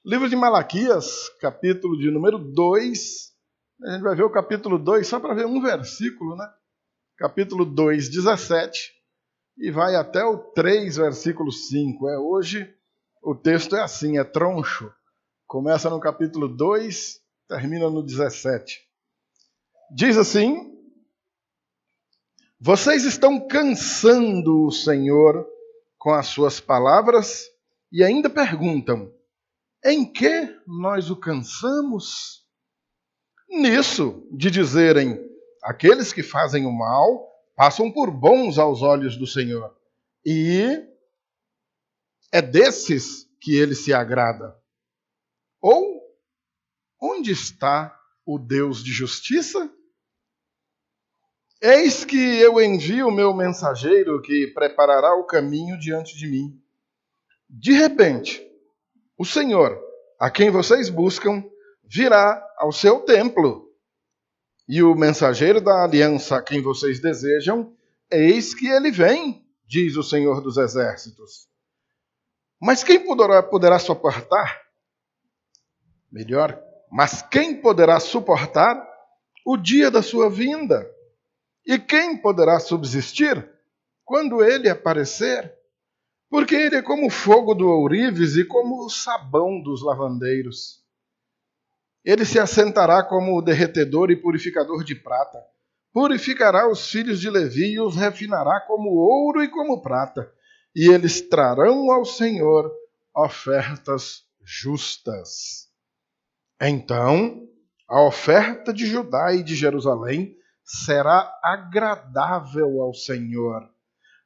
Livro de Malaquias, capítulo de número 2. A gente vai ver o capítulo 2 só para ver um versículo, né? Capítulo 2, 17. E vai até o 3, versículo 5. Hoje o texto é assim, é troncho. Começa no capítulo 2, termina no 17. Diz assim: vocês estão cansando o Senhor com as suas palavras e ainda perguntam: em que nós o cansamos? Nisso de dizerem: aqueles que fazem o mal passam por bons aos olhos do Senhor, e é desses que ele se agrada. Ou, onde está o Deus de justiça? Eis que eu envio o meu mensageiro que preparará o caminho diante de mim. De repente, o Senhor, a quem vocês buscam, virá ao seu templo. E o mensageiro da aliança a quem vocês desejam, eis que ele vem, diz o Senhor dos Exércitos. Mas quem poderá suportar? Melhor, mas quem poderá suportar o dia da sua vinda? E quem poderá subsistir quando ele aparecer? Porque ele é como o fogo do ourives e como o sabão dos lavandeiros. Ele se assentará como o derretedor e purificador de prata. Purificará os filhos de Levi e os refinará como ouro e como prata. E eles trarão ao Senhor ofertas justas. Então, a oferta de Judá e de Jerusalém será agradável ao Senhor,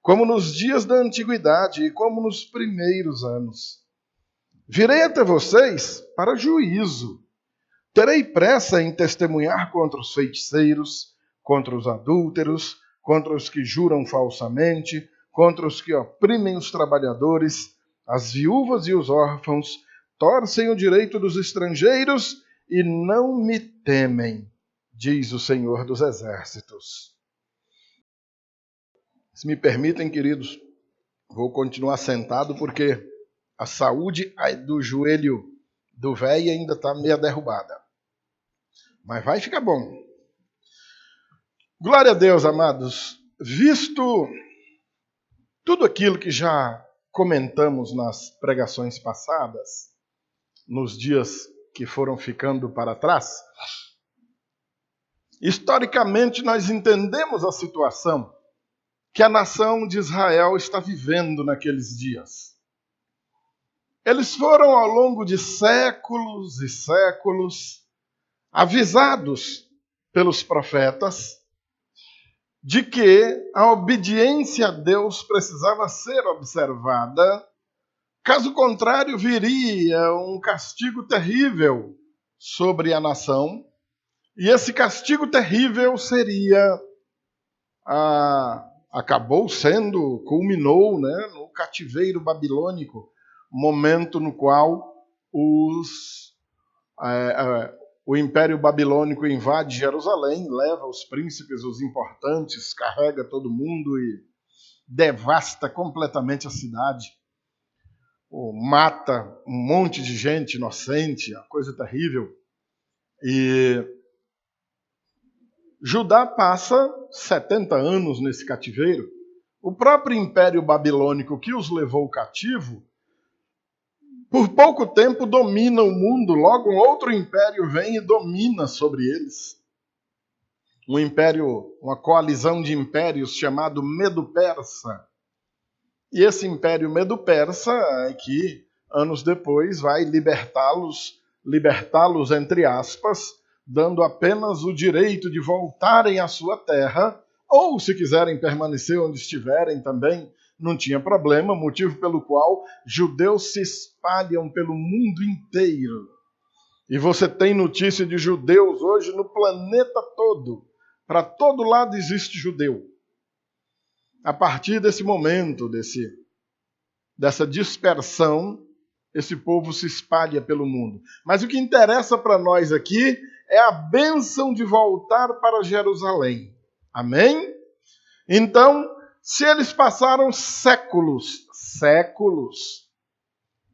como nos dias da antiguidade e como nos primeiros anos. Virei até vocês para juízo. Terei pressa em testemunhar contra os feiticeiros, contra os adúlteros, contra os que juram falsamente, contra os que oprimem os trabalhadores, as viúvas e os órfãos, torcem o direito dos estrangeiros e não me temem, diz o Senhor dos Exércitos. Se me permitem, queridos, vou continuar sentado porque a saúde do joelho do velho ainda está meio derrubada. Mas vai ficar bom. Glória a Deus, amados. Visto tudo aquilo que já comentamos nas pregações passadas, nos dias que foram ficando para trás, historicamente nós entendemos a situação que a nação de Israel está vivendo naqueles dias. Eles foram ao longo de séculos e séculos avisados pelos profetas de que a obediência a Deus precisava ser observada, caso contrário viria um castigo terrível sobre a nação, e esse castigo terrível seria culminou, né, no cativeiro babilônico, momento no qual o Império Babilônico invade Jerusalém, leva os príncipes, os importantes, carrega todo mundo e devasta completamente a cidade. Mata um monte de gente inocente, uma coisa terrível. E Judá passa 70 anos nesse cativeiro. O próprio Império Babilônico que os levou cativo, por pouco tempo domina o mundo, logo um outro império vem e domina sobre eles. Um império, uma coalizão de impérios chamado Medo-Persa. E esse império Medo-Persa é que, anos depois, vai libertá-los entre aspas, dando apenas o direito de voltarem à sua terra, ou se quiserem permanecer onde estiverem também, não tinha problema, motivo pelo qual judeus se espalham pelo mundo inteiro. E você tem notícia de judeus hoje no planeta todo. Para todo lado existe judeu. A partir desse momento, dessa dispersão, esse povo se espalha pelo mundo. Mas o que interessa para nós aqui é a bênção de voltar para Jerusalém. Amém? Então, se eles passaram séculos,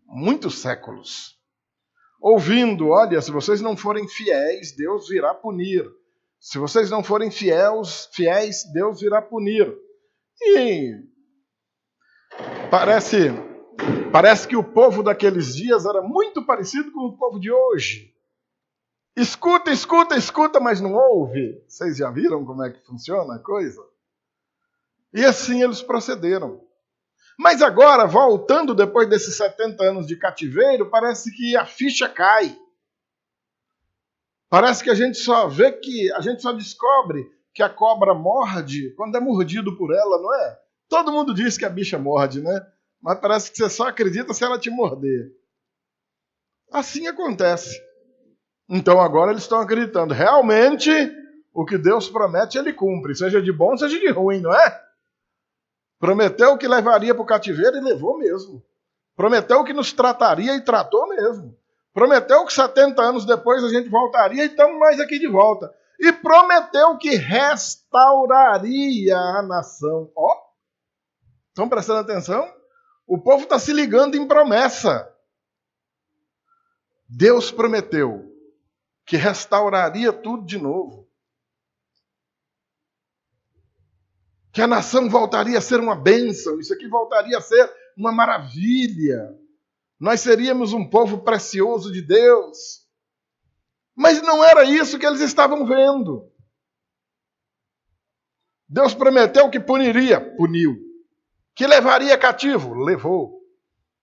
muitos séculos, ouvindo, olha, se vocês não forem fiéis, Deus virá punir. Se vocês não forem fiéis, Deus virá punir. E parece que o povo daqueles dias era muito parecido com o povo de hoje. Escuta, escuta, escuta, mas não ouve. Vocês já viram como é que funciona a coisa? E assim eles procederam. Mas agora, voltando depois desses 70 anos de cativeiro, parece que a ficha cai. Parece que a gente só descobre que a cobra morde quando é mordido por ela, não é? Todo mundo diz que a bicha morde, né? Mas parece que você só acredita se ela te morder. Assim acontece. Então agora eles estão acreditando. Realmente, o que Deus promete, ele cumpre. Seja de bom, seja de ruim, não é? Prometeu que levaria para o cativeiro e levou mesmo. Prometeu que nos trataria e tratou mesmo. Prometeu que 70 anos depois a gente voltaria e estamos nós aqui de volta. E prometeu que restauraria a nação. Ó, estão prestando atenção? O povo está se ligando em promessa. Deus prometeu que restauraria tudo de novo. Que a nação voltaria a ser uma bênção. Isso aqui voltaria a ser uma maravilha. Nós seríamos um povo precioso de Deus. Mas não era isso que eles estavam vendo. Deus prometeu que puniria, puniu. Que levaria cativo, levou.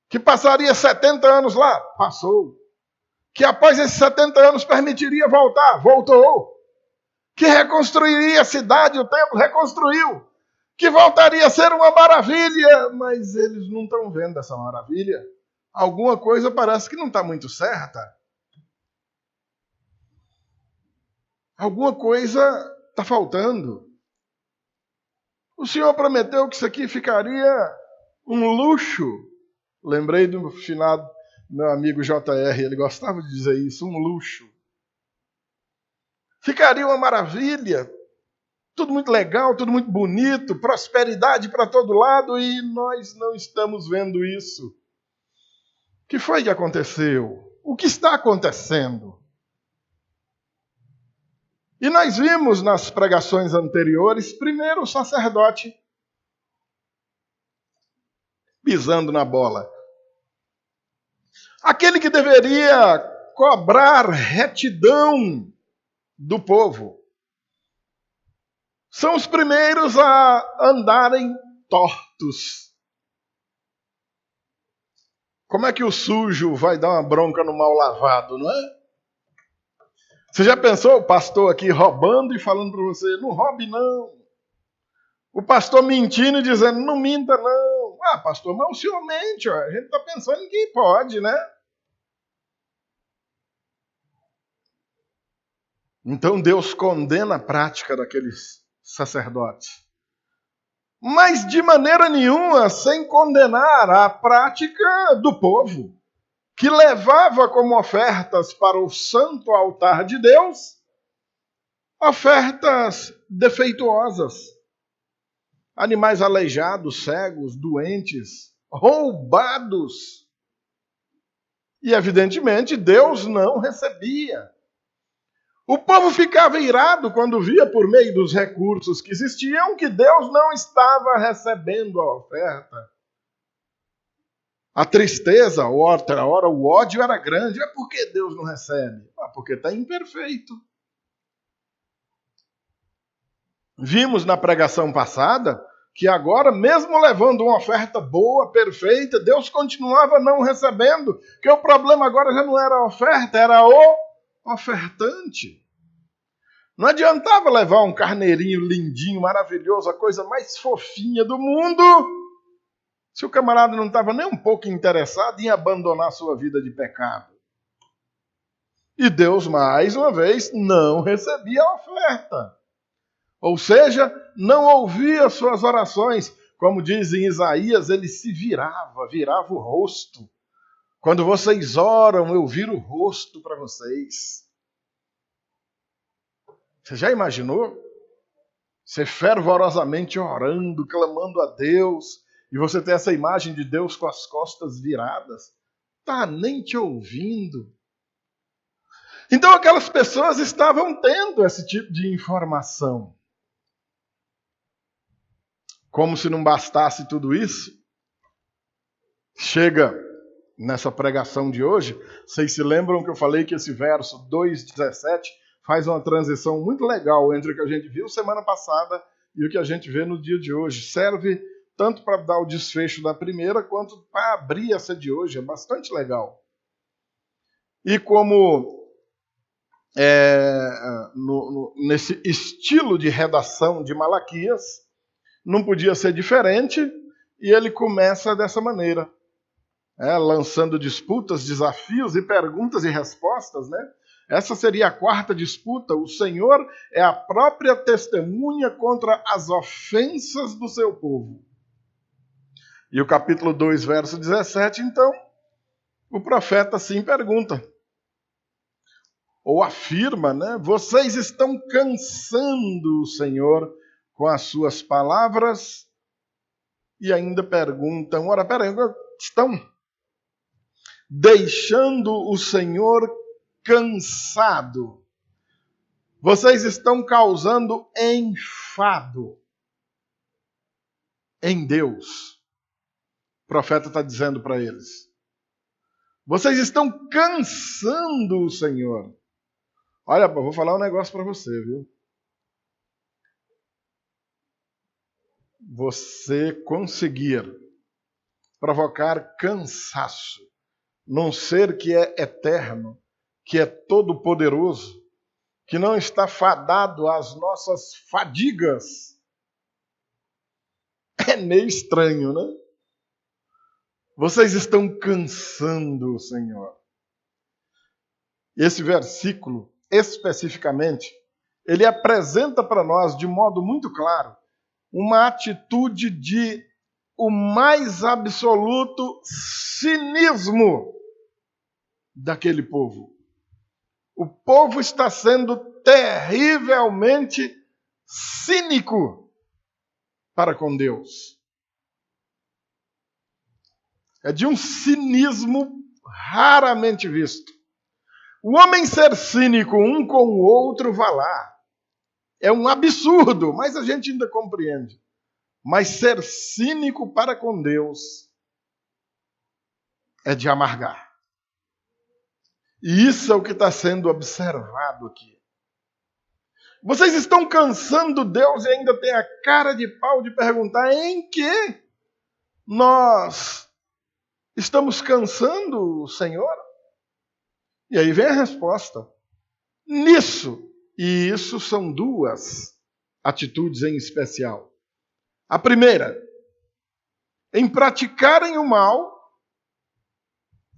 Que passaria 70 anos lá, passou. Que após esses 70 anos permitiria voltar, voltou. Que reconstruiria a cidade, o templo, reconstruiu. Que voltaria a ser uma maravilha, mas eles não estão vendo essa maravilha. Alguma coisa parece que não está muito certa. Alguma coisa está faltando. O Senhor prometeu que isso aqui ficaria um luxo. Lembrei do finado meu amigo JR, ele gostava de dizer isso, um luxo. Ficaria uma maravilha. Tudo muito legal, tudo muito bonito, prosperidade para todo lado, e nós não estamos vendo isso. O que foi que aconteceu? O que está acontecendo? E nós vimos nas pregações anteriores, primeiro o sacerdote pisando na bola. Aquele que deveria cobrar retidão do povo. São os primeiros a andarem tortos. Como é que o sujo vai dar uma bronca no mal lavado, não é? Você já pensou o pastor aqui roubando e falando para você, não roube não. O pastor mentindo e dizendo, não minta não. Ah, pastor, mas o senhor mente, ó. A gente está pensando em quem pode, né? Então Deus condena a prática daqueles sacerdotes. Mas de maneira nenhuma sem condenar a prática do povo, que levava como ofertas para o santo altar de Deus, ofertas defeituosas. Animais aleijados, cegos, doentes, roubados. E evidentemente Deus não recebia. O povo ficava irado quando via por meio dos recursos que existiam que Deus não estava recebendo a oferta. A tristeza, outra hora, o ódio era grande. É porque Deus não recebe? Porque está imperfeito. Vimos na pregação passada que agora, mesmo levando uma oferta boa, perfeita, Deus continuava não recebendo, que o problema agora já não era a oferta, era o ofertante. Não adiantava levar um carneirinho lindinho, maravilhoso, a coisa mais fofinha do mundo, se o camarada não estava nem um pouco interessado em abandonar sua vida de pecado. E Deus, mais uma vez, não recebia a oferta. Ou seja, não ouvia suas orações. Como diz em Isaías, ele se virava o rosto. Quando vocês oram, eu viro o rosto para vocês. Você já imaginou? Você fervorosamente orando, clamando a Deus, e você tem essa imagem de Deus com as costas viradas. Tá nem te ouvindo. Então aquelas pessoas estavam tendo esse tipo de informação. Como se não bastasse tudo isso, chega nessa pregação de hoje, vocês se lembram que eu falei que esse verso 2,17 faz uma transição muito legal entre o que a gente viu semana passada e o que a gente vê no dia de hoje. Serve tanto para dar o desfecho da primeira, quanto para abrir essa de hoje. É bastante legal. E como nesse estilo de redação de Malaquias, não podia ser diferente, e ele começa dessa maneira, lançando disputas, desafios e perguntas e respostas, né? Essa seria a quarta disputa. O Senhor é a própria testemunha contra as ofensas do seu povo. E o capítulo 2, verso 17, então, o profeta assim pergunta, ou afirma, né? Vocês estão cansando o Senhor com as suas palavras, e ainda perguntam, ora, peraí, estão deixando o Senhor cansado. Vocês estão causando enfado em Deus. O profeta está dizendo para eles. Vocês estão cansando o Senhor. Olha, eu vou falar um negócio para você, viu? Você conseguir provocar cansaço num ser que é eterno, que é todo-poderoso, que não está fadado às nossas fadigas, é meio estranho, né? Vocês estão cansando o Senhor. Esse versículo, especificamente, ele apresenta para nós, de modo muito claro, uma atitude de o mais absoluto cinismo daquele povo. O povo está sendo terrivelmente cínico para com Deus. É de um cinismo raramente visto. O homem ser cínico um com o outro, vá lá. É um absurdo, mas a gente ainda compreende. Mas ser cínico para com Deus é de amargar. E isso é o que está sendo observado aqui. Vocês estão cansando Deus e ainda tem a cara de pau de perguntar em que nós estamos cansando o Senhor? E aí vem a resposta. Nisso, e isso são duas atitudes em especial. A primeira, em praticarem o mal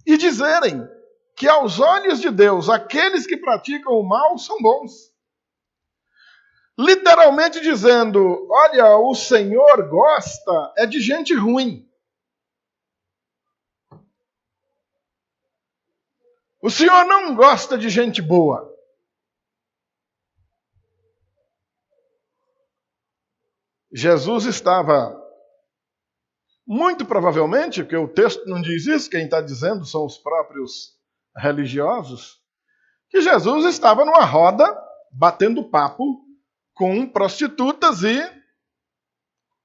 e dizerem que aos olhos de Deus, aqueles que praticam o mal são bons. Literalmente dizendo, olha, o Senhor gosta é de gente ruim. O Senhor não gosta de gente boa. Jesus estava, muito provavelmente, porque o texto não diz isso, quem está dizendo são os próprios religiosos, que Jesus estava numa roda, batendo papo com prostitutas e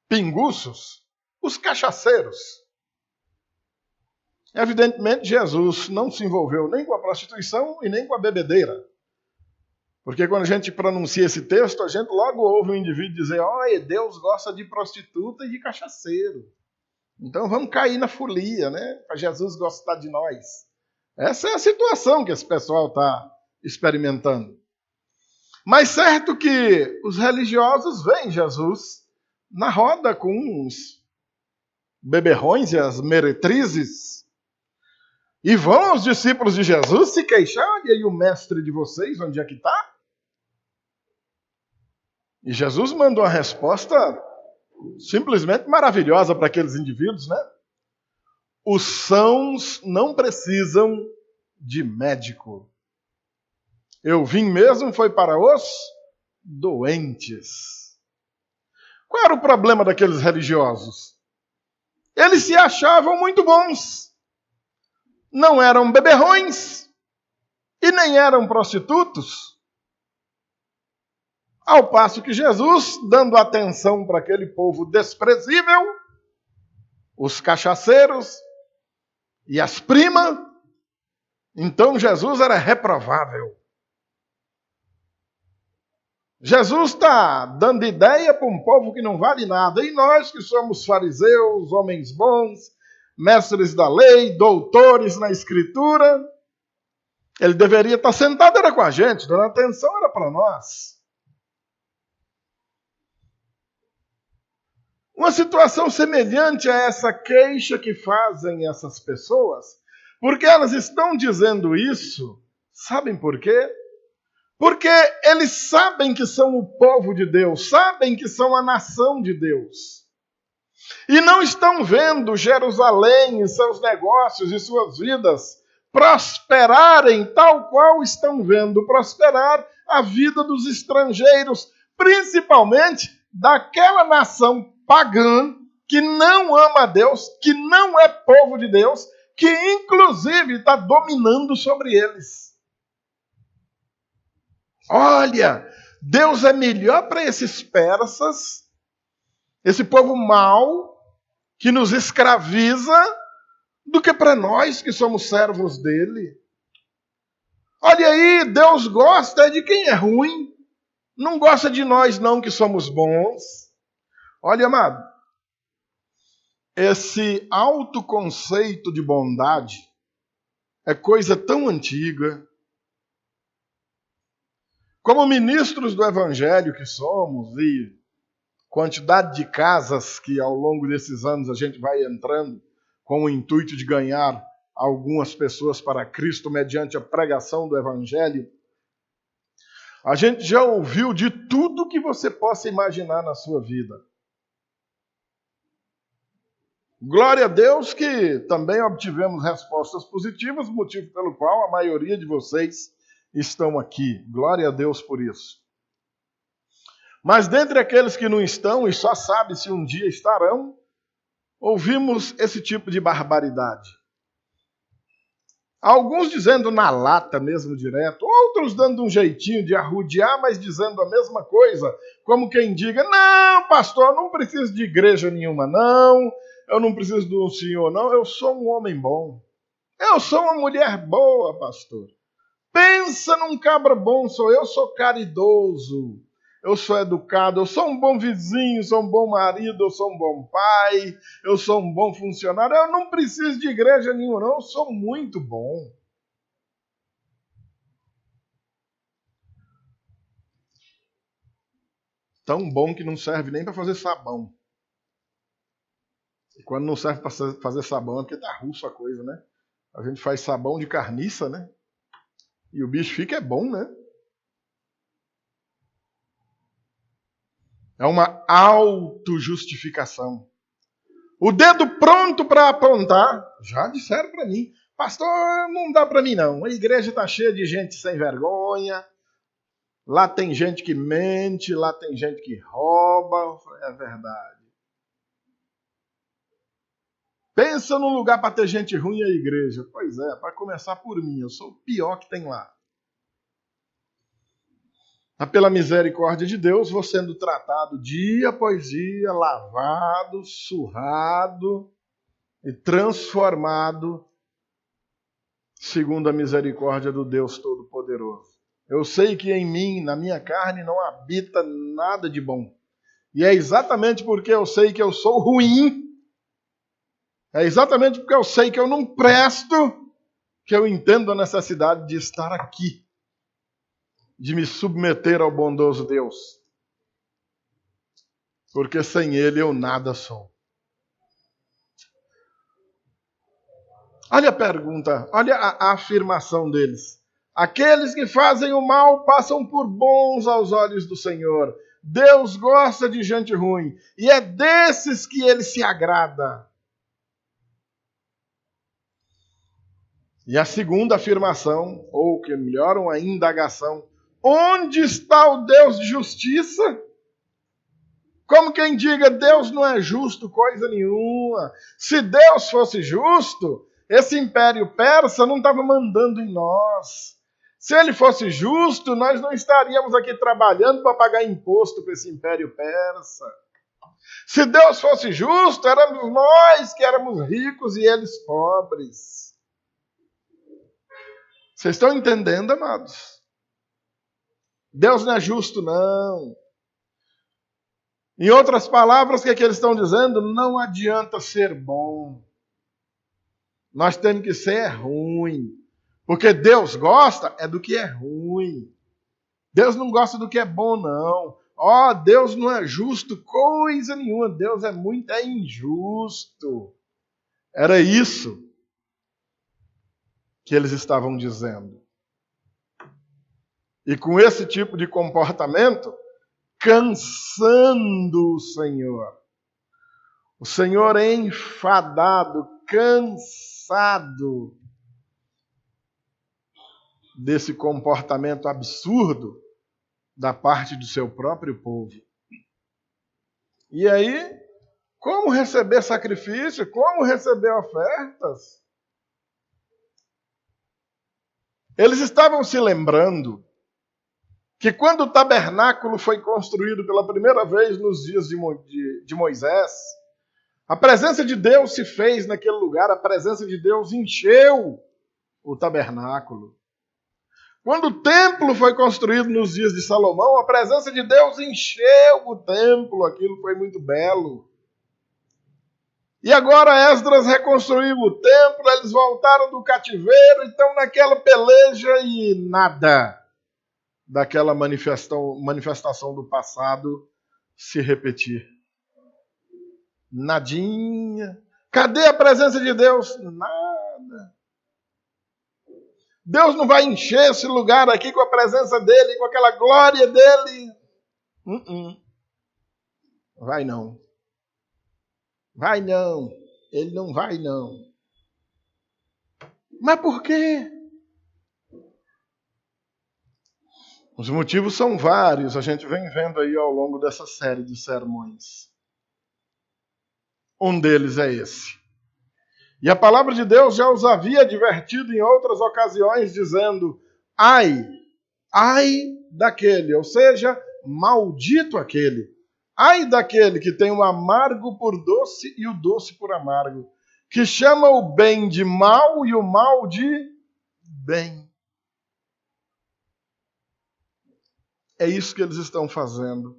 pinguços, os cachaceiros. Evidentemente, Jesus não se envolveu nem com a prostituição e nem com a bebedeira. Porque quando a gente pronuncia esse texto, a gente logo ouve um indivíduo dizer, olha, Deus gosta de prostituta e de cachaceiro. Então vamos cair na folia, né? Para Jesus gostar de nós. Essa é a situação que esse pessoal está experimentando. Mas certo que os religiosos veem Jesus na roda com os beberrões e as meretrizes. E vão os discípulos de Jesus se queixar, e aí o mestre de vocês, onde é que está? E Jesus manda uma resposta simplesmente maravilhosa para aqueles indivíduos, né? Os sãos não precisam de médico. Eu vim mesmo foi para os doentes. Qual era o problema daqueles religiosos? Eles se achavam muito bons. Não eram beberrões e nem eram prostitutos. Ao passo que Jesus, dando atenção para aquele povo desprezível, os cachaceiros e as primas, então Jesus era reprovável. Jesus está dando ideia para um povo que não vale nada. E nós que somos fariseus, homens bons, mestres da lei, doutores na escritura, ele deveria estar sentado era com a gente, dando atenção era para nós. Uma situação semelhante a essa queixa que fazem essas pessoas, porque elas estão dizendo isso, sabem por quê? Porque eles sabem que são o povo de Deus, sabem que são a nação de Deus. E não estão vendo Jerusalém e seus negócios e suas vidas prosperarem tal qual estão vendo prosperar a vida dos estrangeiros, principalmente daquela nação pagã que não ama a Deus, que não é povo de Deus, que inclusive está dominando sobre eles. Olha, Deus é melhor para esses persas, esse povo mau, que nos escraviza, do que para nós que somos servos dele. Olha aí, Deus gosta de quem é ruim, não gosta de nós não que somos bons. Olha, amado, esse autoconceito de bondade é coisa tão antiga. Como ministros do Evangelho que somos, e quantidade de casas que ao longo desses anos a gente vai entrando com o intuito de ganhar algumas pessoas para Cristo mediante a pregação do Evangelho, a gente já ouviu de tudo que você possa imaginar na sua vida. Glória a Deus que também obtivemos respostas positivas, motivo pelo qual a maioria de vocês estão aqui. Glória a Deus por isso. Mas dentre aqueles que não estão e só sabe se um dia estarão, ouvimos esse tipo de barbaridade. Alguns dizendo na lata mesmo direto, outros dando um jeitinho de arrudear, mas dizendo a mesma coisa, como quem diga, não, pastor, não preciso de igreja nenhuma, não, eu não preciso de um senhor, não, eu sou um homem bom. Eu sou uma mulher boa, pastor. Pensa num cabra bom, eu sou caridoso, eu sou educado, eu sou um bom vizinho, sou um bom marido, eu sou um bom pai, eu sou um bom funcionário, eu não preciso de igreja nenhuma, não, eu sou muito bom. Tão bom que não serve nem para fazer sabão. E quando não serve para fazer sabão é porque tá russo a coisa, né? A gente faz sabão de carniça, né? E o bicho fica bom, né? É uma autojustificação. O dedo pronto para apontar. Já disseram para mim. Pastor, não dá para mim não. A igreja está cheia de gente sem vergonha. Lá tem gente que mente, lá tem gente que rouba. É verdade. Pensa num lugar para ter gente ruim a igreja. Pois é, para começar por mim. Eu sou o pior que tem lá. Mas pela misericórdia de Deus, vou sendo tratado dia após dia, lavado, surrado e transformado segundo a misericórdia do Deus Todo-Poderoso. Eu sei que em mim, na minha carne, não habita nada de bom. E é exatamente porque eu sei que eu sou ruim, é exatamente porque eu sei que eu não presto, que eu entendo a necessidade de estar aqui, de me submeter ao bondoso Deus. Porque sem Ele eu nada sou. Olha a pergunta, olha a afirmação deles. Aqueles que fazem o mal passam por bons aos olhos do Senhor. Deus gosta de gente ruim. E é desses que Ele se agrada. E a segunda afirmação, ou que melhor, uma indagação. Onde está o Deus de justiça? Como quem diga, Deus não é justo coisa nenhuma. Se Deus fosse justo, esse império persa não estava mandando em nós. Se ele fosse justo, nós não estaríamos aqui trabalhando para pagar imposto para esse império persa. Se Deus fosse justo, éramos nós que éramos ricos e eles pobres. Vocês estão entendendo, amados? Deus não é justo, não. Em outras palavras, o que eles estão dizendo? Não adianta ser bom. Nós temos que ser ruim. Porque Deus gosta é do que é ruim. Deus não gosta do que é bom, não. Deus não é justo coisa nenhuma. Deus é muito injusto. Era isso que eles estavam dizendo. E com esse tipo de comportamento, cansando o Senhor. O Senhor é enfadado, cansado desse comportamento absurdo da parte do seu próprio povo. E aí, como receber sacrifício? Como receber ofertas? Eles estavam se lembrando que quando o tabernáculo foi construído pela primeira vez nos dias de Moisés, a presença de Deus se fez naquele lugar, a presença de Deus encheu o tabernáculo. Quando o templo foi construído nos dias de Salomão, a presença de Deus encheu o templo, aquilo foi muito belo. E agora Esdras reconstruiu o templo, eles voltaram do cativeiro, então naquela peleja e nada daquela manifestação do passado se repetir. Nadinha. Cadê a presença de Deus? Nada. Deus não vai encher esse lugar aqui com a presença dele, com aquela glória dele. Vai não. Vai não. Ele não vai não. Mas por quê? Os motivos são vários, a gente vem vendo aí ao longo dessa série de sermões. Um deles é esse. E a palavra de Deus já os havia advertido em outras ocasiões, dizendo: ai daquele, ou seja, maldito aquele. Ai daquele que tem o amargo por doce e o doce por amargo, que chama o bem de mal e o mal de bem. É isso que eles estão fazendo.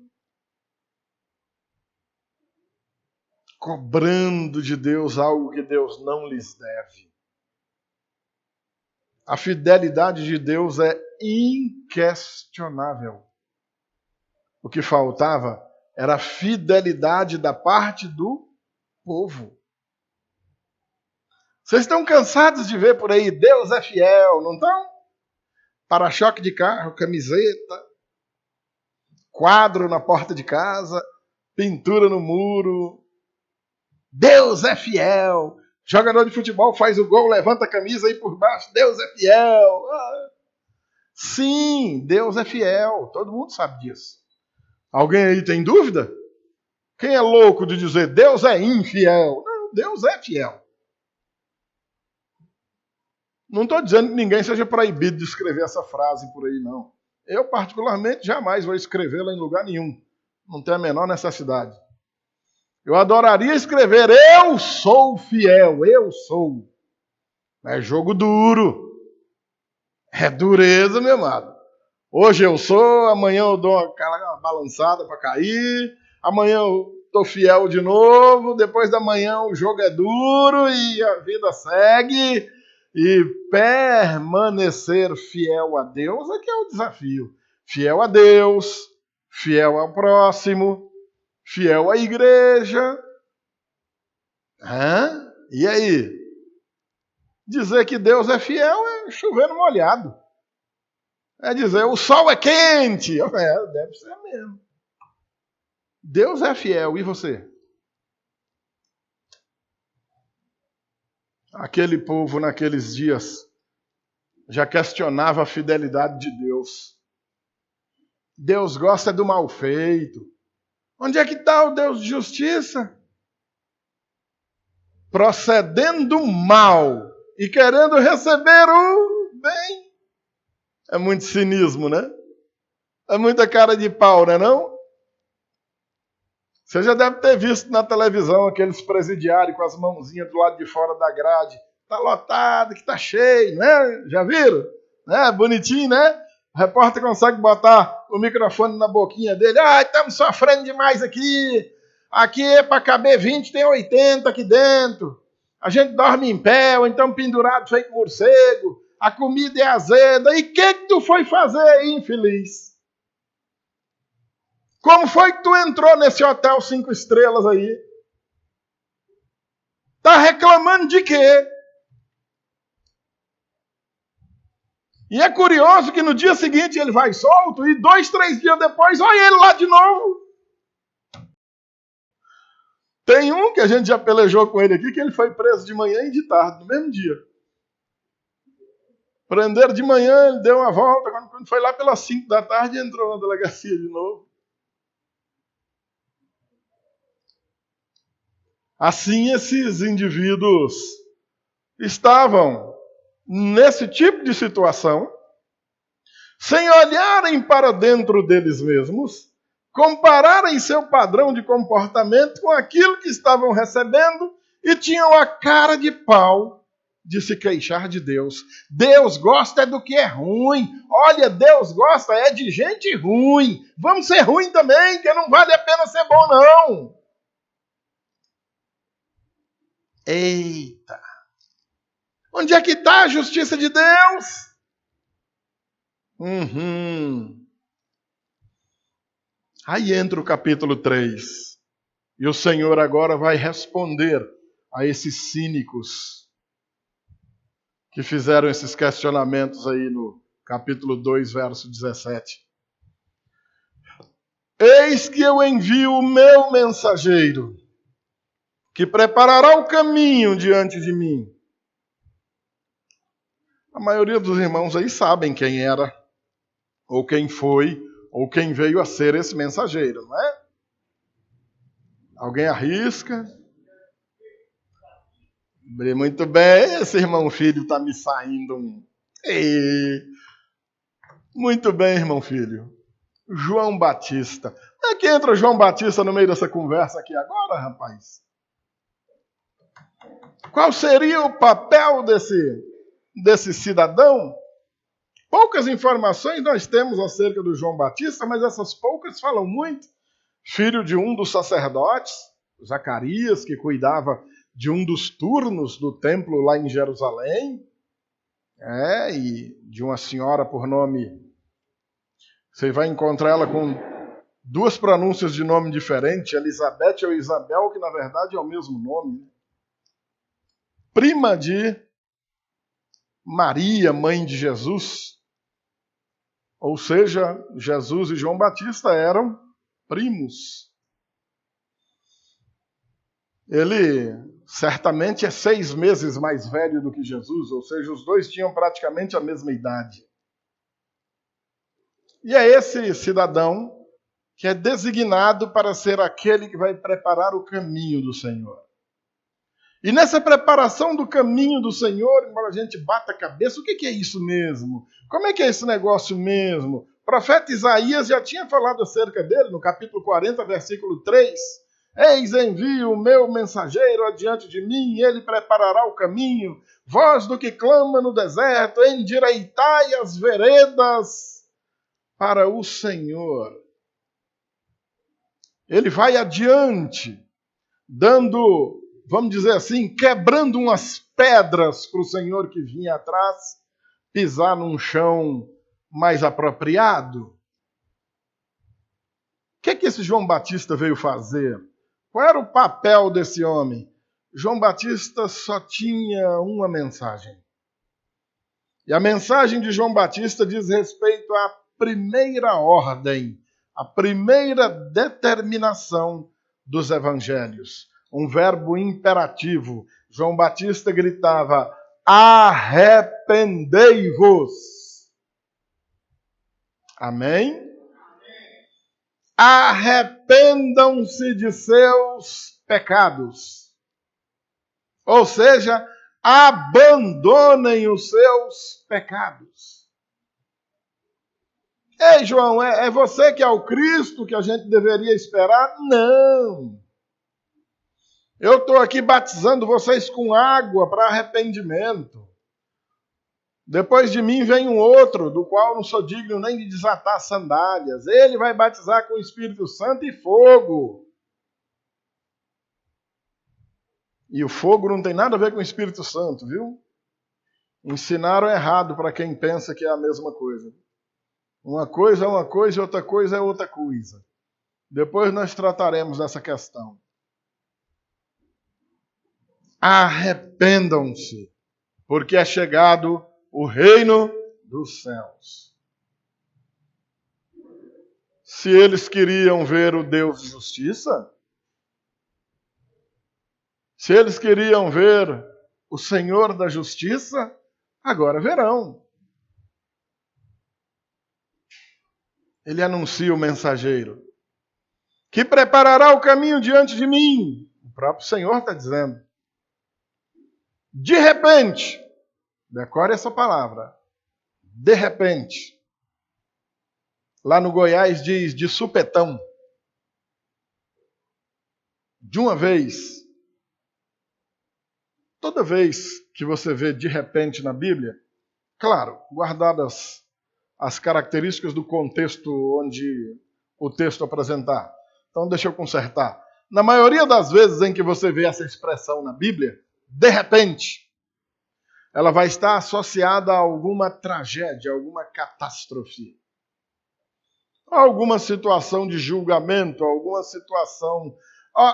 Cobrando de Deus algo que Deus não lhes deve. A fidelidade de Deus é inquestionável. O que faltava era a fidelidade da parte do povo. Vocês estão cansados de ver por aí, Deus é fiel, não estão? Para-choque de carro, camiseta, quadro na porta de casa, pintura no muro. Deus é fiel. Jogador de futebol faz o gol, levanta a camisa aí por baixo. Deus é fiel. Sim, Deus é fiel. Todo mundo sabe disso. Alguém aí tem dúvida? Quem é louco de dizer Deus é infiel? Não, Deus é fiel. Não estou dizendo que ninguém seja proibido de escrever essa frase por aí, não. Eu, particularmente, jamais vou escrevê-la em lugar nenhum. Não tem a menor necessidade. Eu adoraria escrever, eu sou fiel, eu sou. É jogo duro. É dureza, meu amado. Hoje eu sou, amanhã eu dou uma balançada para cair, amanhã eu estou fiel de novo, depois da manhã o jogo é duro e a vida segue. E permanecer fiel a Deus é que é o desafio. Fiel a Deus, fiel ao próximo, fiel à igreja. E aí? Dizer que Deus é fiel é chover no molhado. É dizer, o sol é quente. Deve ser mesmo. Deus é fiel, e você? Aquele povo naqueles dias já questionava a fidelidade de Deus. Deus gosta do mal feito. Onde é que está o Deus de justiça? Procedendo mal e querendo receber o bem. É muito cinismo, né? É muita cara de pau, né não? Você já deve ter visto na televisão aqueles presidiários com as mãozinhas do lado de fora da grade. Tá lotado, que tá cheio, né? Já viram? Né? Bonitinho, né? O repórter consegue botar o microfone na boquinha dele. Ah, estamos sofrendo demais aqui. Aqui é para caber 20, tem 80 aqui dentro. A gente dorme em pé, ou então pendurado feito morcego. A comida é azeda. E o que tu foi fazer, infeliz? Como foi que tu entrou nesse hotel 5 estrelas aí? Tá reclamando de quê? E é curioso que no dia seguinte ele vai solto e 2, 3 dias depois, olha ele lá de novo. Tem um que a gente já pelejou com ele aqui, que ele foi preso de manhã e de tarde, no mesmo dia. Prenderam de manhã, ele deu uma volta, quando foi lá pelas 5 da tarde, entrou na delegacia de novo. Assim, esses indivíduos estavam nesse tipo de situação, sem olharem para dentro deles mesmos, compararem seu padrão de comportamento com aquilo que estavam recebendo e tinham a cara de pau de se queixar de Deus. Deus gosta do que é ruim. Olha, Deus gosta de gente ruim. Vamos ser ruim também, que não vale a pena ser bom, não. Eita! Onde é que está a justiça de Deus? Aí entra o capítulo 3. E o Senhor agora vai responder a esses cínicos que fizeram esses questionamentos aí no capítulo 2, verso 17. Eis que eu envio o meu mensageiro, que preparará o caminho diante de mim. A maioria dos irmãos aí sabem quem era, ou quem foi, ou quem veio a ser esse mensageiro, não é? Alguém arrisca? Muito bem, esse irmão filho está me saindo. Muito bem, irmão filho. João Batista. É que entra João Batista no meio dessa conversa aqui agora, rapaz. Qual seria o papel desse cidadão? Poucas informações nós temos acerca do João Batista, mas essas poucas falam muito. Filho de um dos sacerdotes, Zacarias, que cuidava de um dos turnos do templo lá em Jerusalém, e de uma senhora por nome, você vai encontrar ela com 2 pronúncias de nome diferente, Elizabeth ou Isabel, que na verdade é o mesmo nome. Prima de Maria, mãe de Jesus. Ou seja, Jesus e João Batista eram primos. Ele certamente é 6 meses mais velho do que Jesus, ou seja, os dois tinham praticamente a mesma idade. E é esse cidadão que é designado para ser aquele que vai preparar o caminho do Senhor. E nessa preparação do caminho do Senhor, embora a gente bata a cabeça, o que é isso mesmo? Como é que é esse negócio mesmo? O profeta Isaías já tinha falado acerca dele, no capítulo 40, versículo 3. Eis envio o meu mensageiro adiante de mim, ele preparará o caminho. Voz do que clama no deserto, endireitai as veredas para o Senhor. Ele vai adiante, dando, vamos dizer assim, quebrando umas pedras para o Senhor que vinha atrás pisar num chão mais apropriado. O que esse João Batista veio fazer? Qual era o papel desse homem? João Batista só tinha uma mensagem. E a mensagem de João Batista diz respeito à primeira ordem, a primeira determinação dos evangelhos. Um verbo imperativo. João Batista gritava: arrependei-vos. Amém? Arrependam-se de seus pecados. Ou seja, abandonem os seus pecados. Ei, João, é você que é o Cristo que a gente deveria esperar? Não. Eu estou aqui batizando vocês com água para arrependimento. Depois de mim vem um outro, do qual não sou digno nem de desatar sandálias. Ele vai batizar com o Espírito Santo e fogo. E o fogo não tem nada a ver com o Espírito Santo, viu? Ensinaram errado para quem pensa que é a mesma coisa. Uma coisa é uma coisa e outra coisa é outra coisa. Depois nós trataremos dessa questão. Arrependam-se, porque é chegado o reino dos céus. Se eles queriam ver o Deus de justiça, se eles queriam ver o Senhor da justiça, agora verão. Ele anuncia o mensageiro, que preparará o caminho diante de mim. O próprio Senhor está dizendo. De repente, decore essa palavra, de repente. Lá no Goiás diz de supetão. De uma vez. Toda vez que você vê de repente na Bíblia, claro, guardadas as características do contexto onde o texto apresentar. Então deixa eu consertar. Na maioria das vezes em que você vê essa expressão na Bíblia, de repente, ela vai estar associada a alguma tragédia, alguma catástrofe. Alguma situação de julgamento, alguma situação...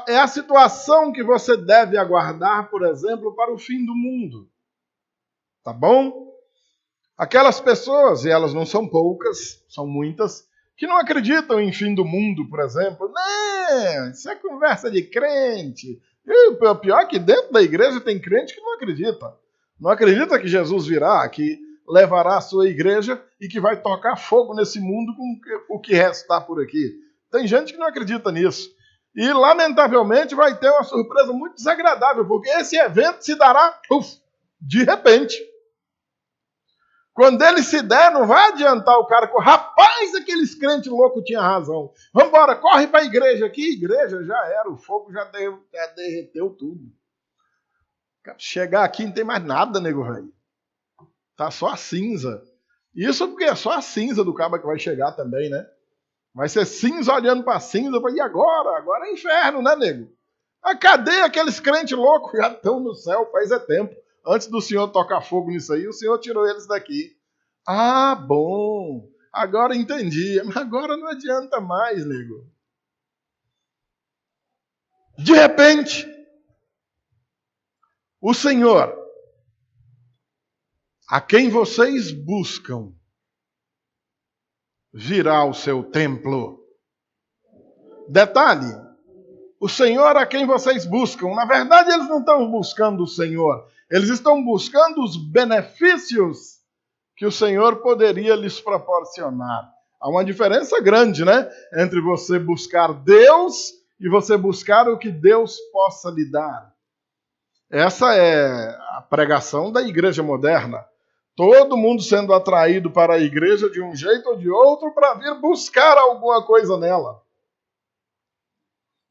É a situação que você deve aguardar, por exemplo, para o fim do mundo. Tá bom? Aquelas pessoas, e elas não são poucas, são muitas, que não acreditam em fim do mundo, por exemplo. Não, isso é conversa de crente. E o pior é que dentro da igreja tem crente que não acredita. Não acredita que Jesus virá, que levará a sua igreja e que vai tocar fogo nesse mundo com o que restar por aqui. Tem gente que não acredita nisso. E, lamentavelmente, vai ter uma surpresa muito desagradável, porque esse evento se dará, de repente. Quando ele se der, não vai adiantar o cara. Rapaz, aqueles crentes loucos tinham razão. Vamos embora, corre para a igreja aqui. Igreja já era, o fogo já derreteu tudo. Chegar aqui não tem mais nada, nego velho. Tá só a cinza. Isso porque é só a cinza do cabo que vai chegar também, né? Vai ser cinza olhando para cinza. E agora? Agora é inferno, né, nego? Cadê aqueles crentes loucos? Já estão no céu faz tempo. Antes do senhor tocar fogo nisso aí, o senhor tirou eles daqui. Ah, bom. Agora entendi. Mas agora não adianta mais, nego. De repente, o Senhor, a quem vocês buscam, virá ao seu templo. Detalhe, o Senhor a quem vocês buscam, na verdade eles não estão buscando o Senhor, eles estão buscando os benefícios que o Senhor poderia lhes proporcionar. Há uma diferença grande, né? Entre você buscar Deus e você buscar o que Deus possa lhe dar. Essa é a pregação da igreja moderna. Todo mundo sendo atraído para a igreja de um jeito ou de outro para vir buscar alguma coisa nela.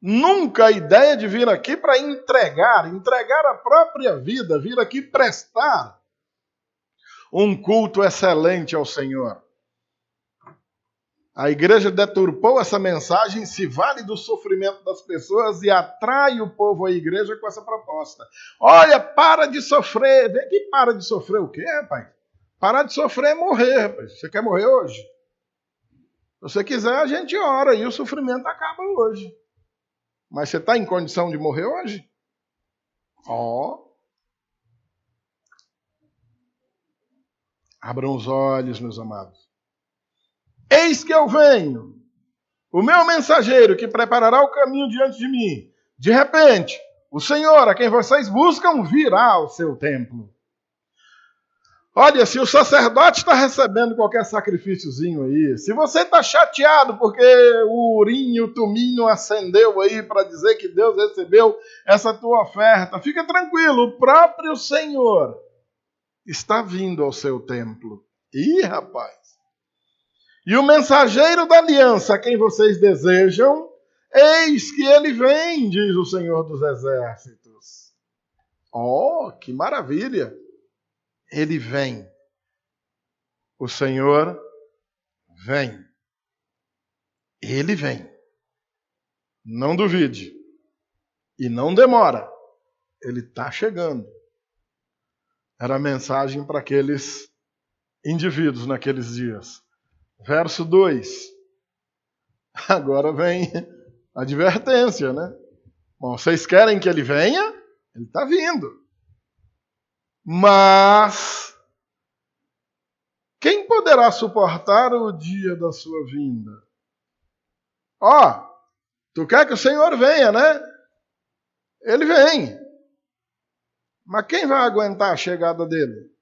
Nunca a ideia de vir aqui para entregar a própria vida, vir aqui prestar um culto excelente ao Senhor. A igreja deturpou essa mensagem, se vale do sofrimento das pessoas e atrai o povo à igreja com essa proposta. Olha, para de sofrer. Vem aqui, para de sofrer o quê, rapaz? Parar de sofrer é morrer, rapaz. Você quer morrer hoje? Se você quiser, a gente ora e o sofrimento acaba hoje. Mas você está em condição de morrer hoje? Abram os olhos, meus amados. Eis que eu venho, o meu mensageiro que preparará o caminho diante de mim. De repente, o Senhor, a quem vocês buscam, virá ao seu templo. Olha, se o sacerdote está recebendo qualquer sacrifíciozinho aí, se você está chateado porque o urim e o tumim acendeu aí para dizer que Deus recebeu essa tua oferta, fica tranquilo, o próprio Senhor está vindo ao seu templo. Ih, rapaz! E o mensageiro da aliança, a quem vocês desejam, eis que ele vem, diz o Senhor dos Exércitos. Oh, que maravilha! Ele vem. O Senhor vem. Ele vem. Não duvide. E não demora. Ele está chegando. Era a mensagem para aqueles indivíduos naqueles dias. Verso 2. Agora vem a advertência, né? Bom, vocês querem que ele venha? Ele está vindo. Mas quem poderá suportar o dia da sua vinda? Ó, tu quer que o Senhor venha, né? Ele vem. Mas quem vai aguentar a chegada dele?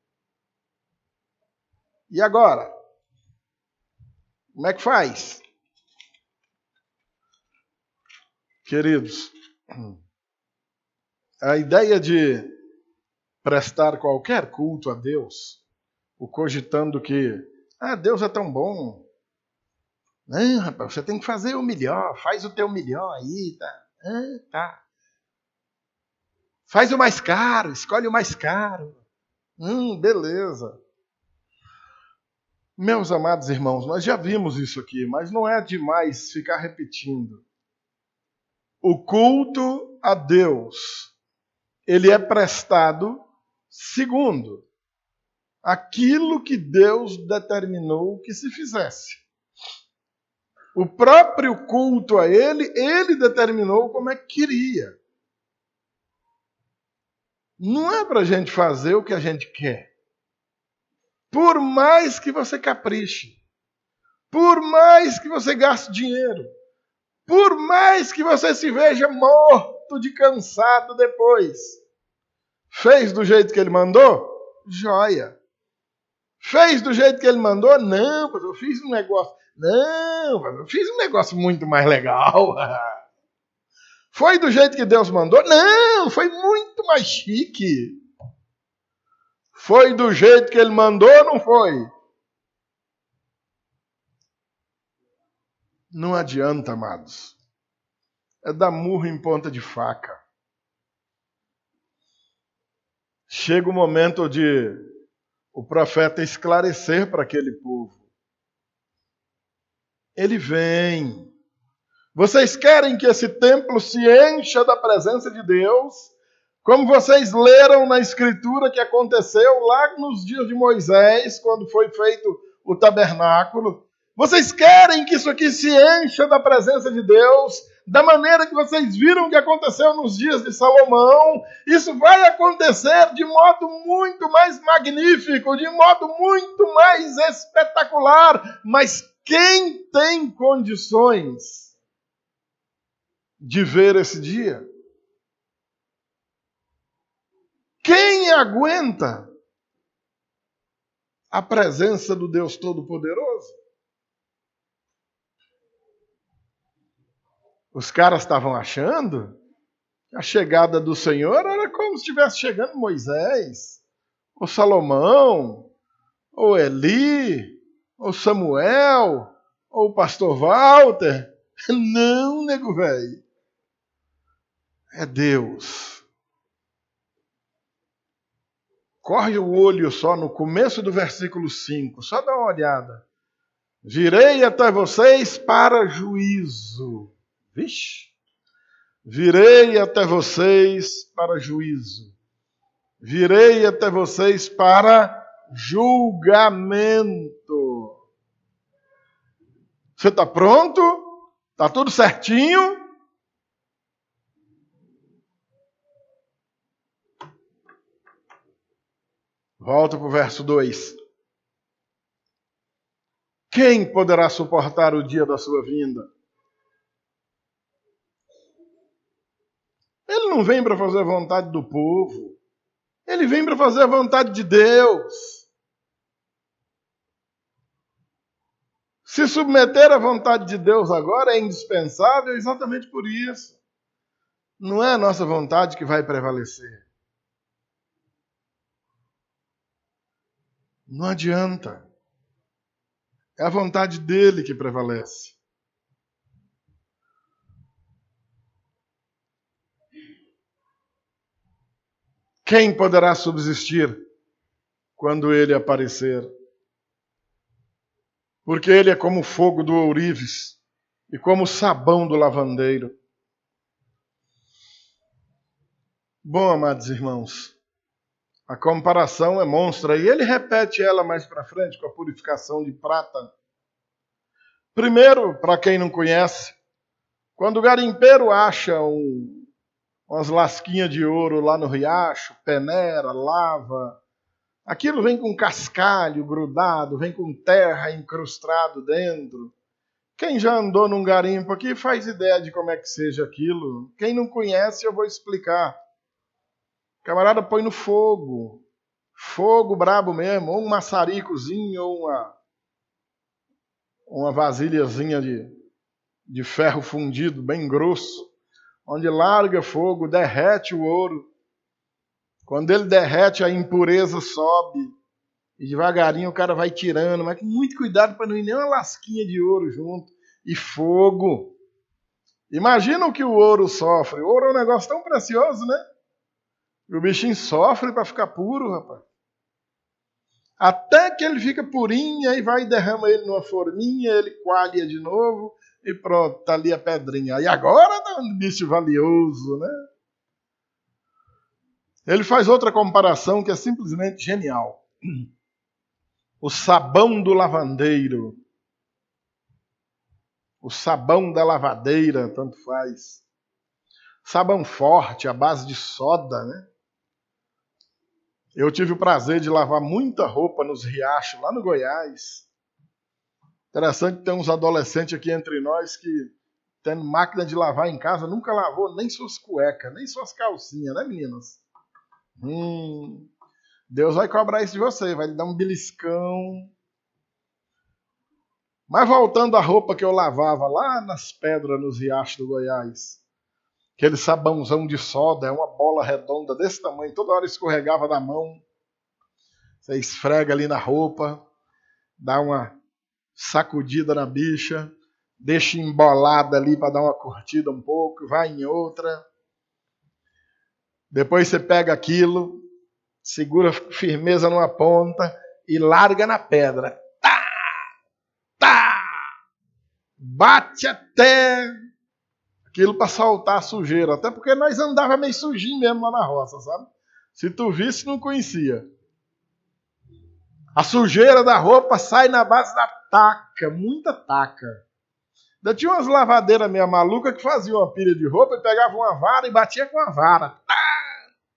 E agora? Como é que faz? Queridos, a ideia de prestar qualquer culto a Deus, o cogitando que, Deus é tão bom. Não, rapaz, você tem que fazer o melhor, faz o teu melhor aí, tá? Tá. Faz o mais caro, escolhe o mais caro. Beleza. Meus amados irmãos, nós já vimos isso aqui, mas não é demais ficar repetindo. O culto a Deus, ele é prestado segundo aquilo que Deus determinou que se fizesse. O próprio culto a ele determinou como é que queria. Não é para a gente fazer o que a gente quer. Por mais que você capriche, por mais que você gaste dinheiro, por mais que você se veja morto de cansado depois, fez do jeito que ele mandou? Joia. Fez do jeito que ele mandou? Não, mas eu fiz um negócio. Não, mas eu fiz um negócio muito mais legal. Foi do jeito que Deus mandou? Não, foi muito mais chique. Foi do jeito que ele mandou ou não foi? Não adianta, amados. É dar murro em ponta de faca. Chega o momento de o profeta esclarecer para aquele povo. Ele vem. Vocês querem que esse templo se encha da presença de Deus? Como vocês leram na Escritura que aconteceu lá nos dias de Moisés, quando foi feito o tabernáculo. Vocês querem que isso aqui se encha da presença de Deus, da maneira que vocês viram que aconteceu nos dias de Salomão? Isso vai acontecer de modo muito mais magnífico, de modo muito mais espetacular. Mas quem tem condições de ver esse dia? Quem aguenta a presença do Deus Todo-Poderoso? Os caras estavam achando que a chegada do Senhor era como se estivesse chegando Moisés, ou Salomão, ou Eli, ou Samuel, ou o pastor Walter. Não, nego velho. É Deus. Corre o olho só no começo do versículo 5, só dá uma olhada. Virei até vocês para juízo. Vixe! Virei até vocês para juízo. Virei até vocês para julgamento. Você está pronto? Está tudo certinho? Volta para o verso 2. Quem poderá suportar o dia da sua vinda? Ele não vem para fazer a vontade do povo. Ele vem para fazer a vontade de Deus. Se submeter à vontade de Deus agora é indispensável exatamente por isso. Não é a nossa vontade que vai prevalecer. Não adianta. É a vontade dele que prevalece. Quem poderá subsistir quando ele aparecer? Porque ele é como o fogo do ourives e como o sabão do lavandeiro. Bom, amados irmãos, a comparação é monstra e ele repete ela mais para frente com a purificação de prata. Primeiro, para quem não conhece, quando o garimpeiro acha umas lasquinhas de ouro lá no riacho, peneira, lava, aquilo vem com cascalho grudado, vem com terra incrustado dentro. Quem já andou num garimpo aqui faz ideia de como é que seja aquilo. Quem não conhece, eu vou explicar. O camarada põe no fogo. Fogo brabo mesmo. Ou um maçaricozinho, ou uma vasilhazinha de ferro fundido, bem grosso. Onde larga fogo, derrete o ouro. Quando ele derrete, a impureza sobe. E devagarinho o cara vai tirando, mas com muito cuidado para não ir nem uma lasquinha de ouro junto. E fogo. Imagina o que o ouro sofre. O ouro é um negócio tão precioso, né? E o bichinho sofre para ficar puro, rapaz. Até que ele fica purinho, aí vai e derrama ele numa forminha, ele coalha de novo e pronto, tá ali a pedrinha. Aí agora tá um bicho valioso, né? Ele faz outra comparação que é simplesmente genial. O sabão do lavandeiro. O sabão da lavadeira, tanto faz. Sabão forte, à base de soda, né? Eu tive o prazer de lavar muita roupa nos riachos, lá no Goiás. Interessante, tem uns adolescentes aqui entre nós que, tendo máquina de lavar em casa, nunca lavou nem suas cuecas, nem suas calcinhas, né, meninas? Deus vai cobrar isso de você, vai lhe dar um beliscão. Mas voltando à roupa que eu lavava lá nas pedras, nos riachos do Goiás, aquele sabãozão de soda, é uma bola redonda desse tamanho, toda hora escorregava da mão. Você esfrega ali na roupa, dá uma sacudida na bicha, deixa embolada ali para dar uma curtida um pouco, vai em outra. Depois você pega aquilo, segura firmeza numa ponta e larga na pedra. Tá! Tá! Bate até aquilo para saltar a sujeira. Até porque nós andava meio sujinho mesmo lá na roça, sabe? Se tu visse, não conhecia. A sujeira da roupa sai na base da taca, muita taca. Ainda tinha umas lavadeiras meio malucas que faziam uma pilha de roupa e pegavam uma vara e batia com a vara. Tá,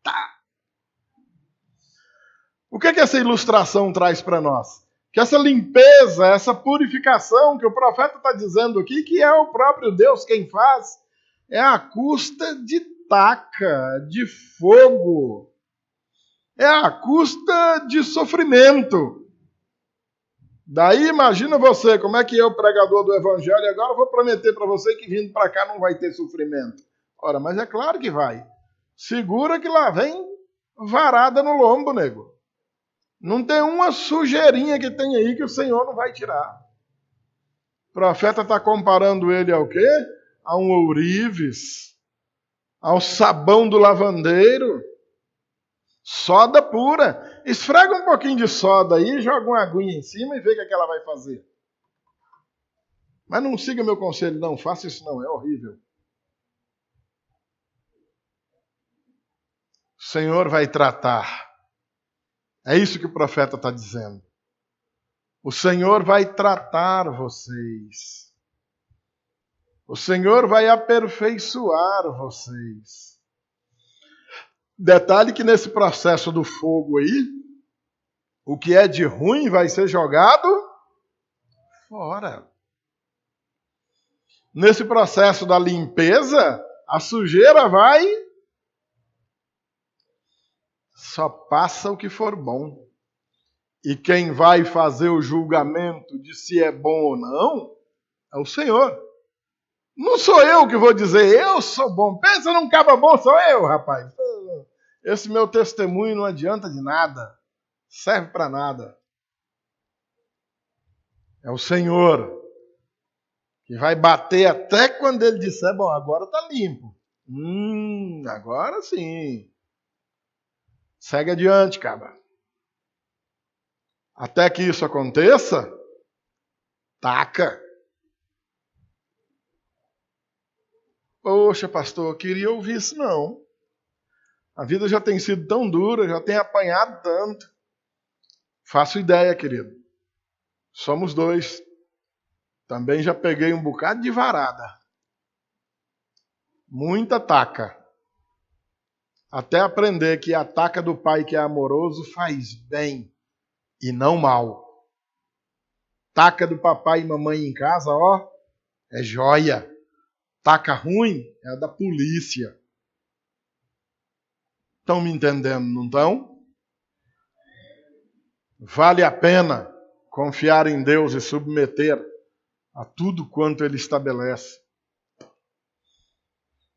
tá. O que essa ilustração traz para nós? Que essa limpeza, essa purificação que o profeta está dizendo aqui, que é o próprio Deus quem faz, é à custa de taca, de fogo. É à custa de sofrimento. Daí imagina você, como é que eu, pregador do evangelho, agora vou prometer para você que vindo para cá não vai ter sofrimento. Ora, mas é claro que vai. Segura que lá vem varada no lombo, nego. Não tem uma sujeirinha que tem aí que o Senhor não vai tirar. O profeta está comparando ele ao quê? A um ourives, ao sabão do lavandeiro. Soda pura. Esfrega um pouquinho de soda aí, joga uma aguinha em cima e vê o que ela vai fazer. Mas não siga meu conselho, não. Faça isso não, é horrível. O Senhor vai tratar. É isso que o profeta está dizendo. O Senhor vai tratar vocês. O Senhor vai aperfeiçoar vocês. Detalhe que nesse processo do fogo aí, o que é de ruim vai ser jogado fora. Nesse processo da limpeza, a sujeira vai... Só passa o que for bom. E quem vai fazer o julgamento de se é bom ou não, é o Senhor. Não sou eu que vou dizer, eu sou bom. Pensa num caba bom, sou eu, rapaz. Esse meu testemunho não adianta de nada. Serve para nada. É o Senhor que vai bater até quando ele disser, bom, agora está limpo. Agora sim. Segue adiante, cabra. Até que isso aconteça, taca. Poxa, pastor, eu queria ouvir isso não. A vida já tem sido tão dura, já tem apanhado tanto. Faço ideia, querido. Somos dois. Também já peguei um bocado de varada. Muita taca. Até aprender que a taca do pai que é amoroso faz bem e não mal. Taca do papai e mamãe em casa, ó, é joia. Taca ruim é a da polícia. Estão me entendendo, não estão? Vale a pena confiar em Deus e submeter a tudo quanto Ele estabelece.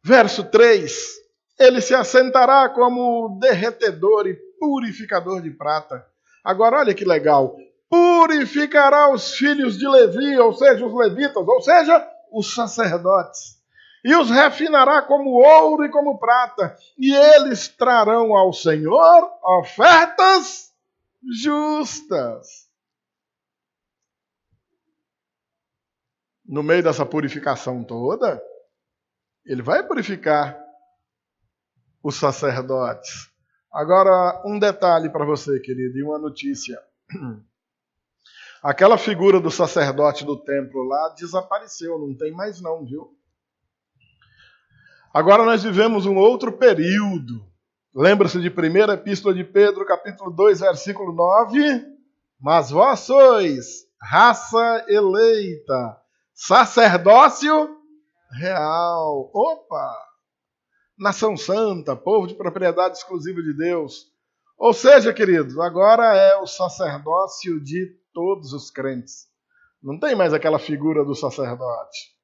Verso 3. Ele se assentará como derretedor e purificador de prata. Agora olha que legal. Purificará os filhos de Levi, ou seja, os levitas, ou seja, os sacerdotes. E os refinará como ouro e como prata. E eles trarão ao Senhor ofertas justas. No meio dessa purificação toda, ele vai purificar os sacerdotes. Agora, um detalhe para você, querido, e uma notícia. Aquela figura do sacerdote do templo lá desapareceu, não tem mais não, viu? Agora nós vivemos um outro período. Lembra-se de 1ª Epístola de Pedro, capítulo 2, versículo 9? Mas vós sois raça eleita, sacerdócio real. Opa! Nação santa, povo de propriedade exclusiva de Deus. Ou seja, queridos, agora é o sacerdócio de todos os crentes. Não tem mais aquela figura do sacerdote.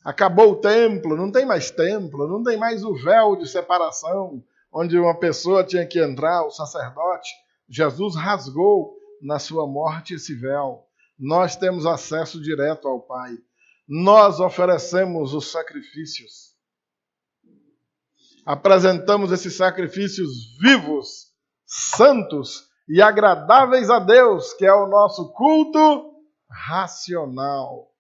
Acabou o templo, não tem mais templo, não tem mais o véu de separação, onde uma pessoa tinha que entrar, o sacerdote. Jesus rasgou na sua morte esse véu. Nós temos acesso direto ao Pai. Nós oferecemos os sacrifícios. Apresentamos esses sacrifícios vivos, santos e agradáveis a Deus, que é o nosso culto racional.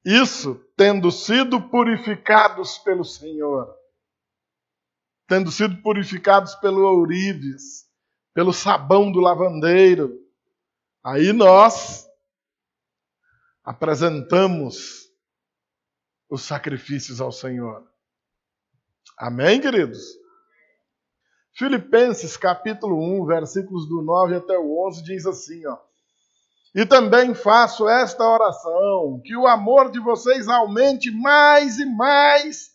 Isso tendo sido purificados pelo Senhor, tendo sido purificados pelo ourives, pelo sabão do lavandeiro, aí nós apresentamos os sacrifícios ao Senhor. Amém, queridos? Filipenses capítulo 1, versículos do 9 até o 11, diz assim, ó. E também faço esta oração, que o amor de vocês aumente mais e mais,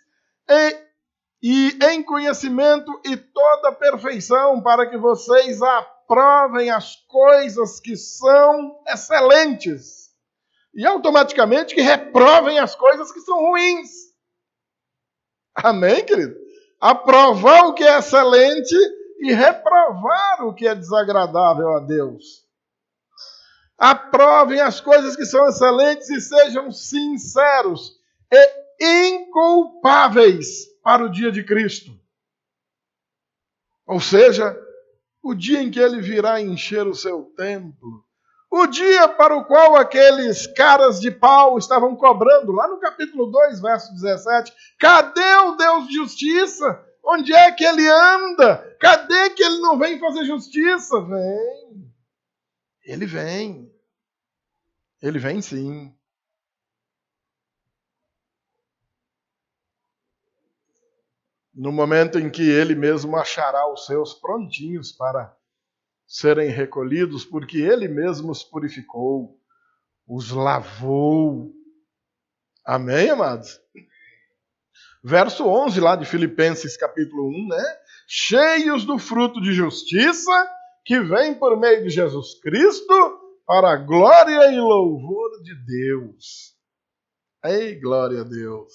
e em conhecimento e toda perfeição, para que vocês aprovem as coisas que são excelentes, e automaticamente que reprovem as coisas que são ruins. Amém, querido? Aprovar o que é excelente e reprovar o que é desagradável a Deus. Aprovem as coisas que são excelentes e sejam sinceros e inculpáveis para o dia de Cristo. Ou seja, o dia em que ele virá encher o seu templo. O dia para o qual aqueles caras de pau estavam cobrando, lá no capítulo 2, verso 17. Cadê o Deus de justiça? Onde é que ele anda? Cadê que ele não vem fazer justiça? Vem. Ele vem. Ele vem sim. No momento em que ele mesmo achará os seus prontinhos para serem recolhidos, porque ele mesmo os purificou, os lavou. Amém, amados? Verso 11 lá de Filipenses capítulo 1, né? Cheios do fruto de justiça que vem por meio de Jesus Cristo para a glória e louvor de Deus. Ei, glória a Deus.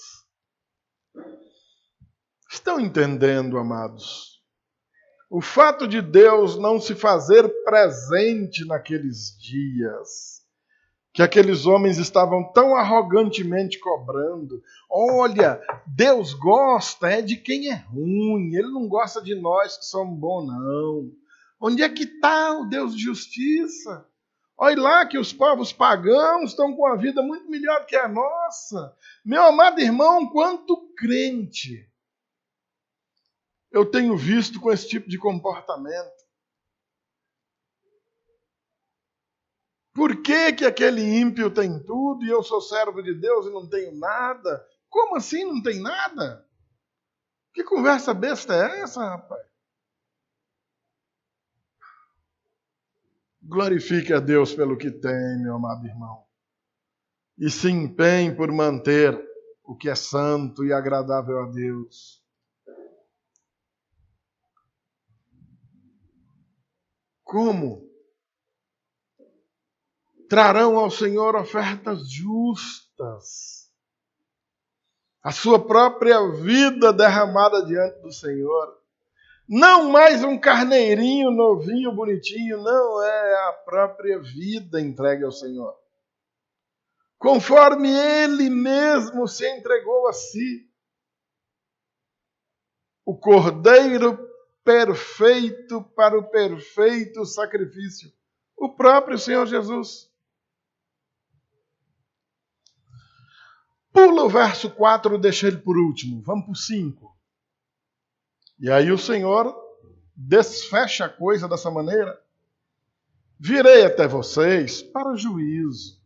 Estão entendendo, amados? O fato de Deus não se fazer presente naqueles dias, que aqueles homens estavam tão arrogantemente cobrando. Olha, Deus gosta de quem é ruim, Ele não gosta de nós que somos bons, não. Onde é que está o Deus de justiça? Olha lá que os povos pagãos estão com a vida muito melhor que a nossa. Meu amado irmão, quanto crente eu tenho visto com esse tipo de comportamento. Por que que aquele ímpio tem tudo e eu sou servo de Deus e não tenho nada? Como assim não tem nada? Que conversa besta é essa, rapaz? Glorifique a Deus pelo que tem, meu amado irmão. E se empenhe por manter o que é santo e agradável a Deus. Como? Trarão ao Senhor ofertas justas. A sua própria vida derramada diante do Senhor. Não mais um carneirinho novinho, bonitinho. Não, é a própria vida entregue ao Senhor. Conforme Ele mesmo se entregou a si. O Cordeiro perfeito para o perfeito sacrifício. O próprio Senhor Jesus. Pula o verso 4, deixa ele por último. Vamos para o 5. E aí o Senhor desfecha a coisa dessa maneira. Virei até vocês para o juízo.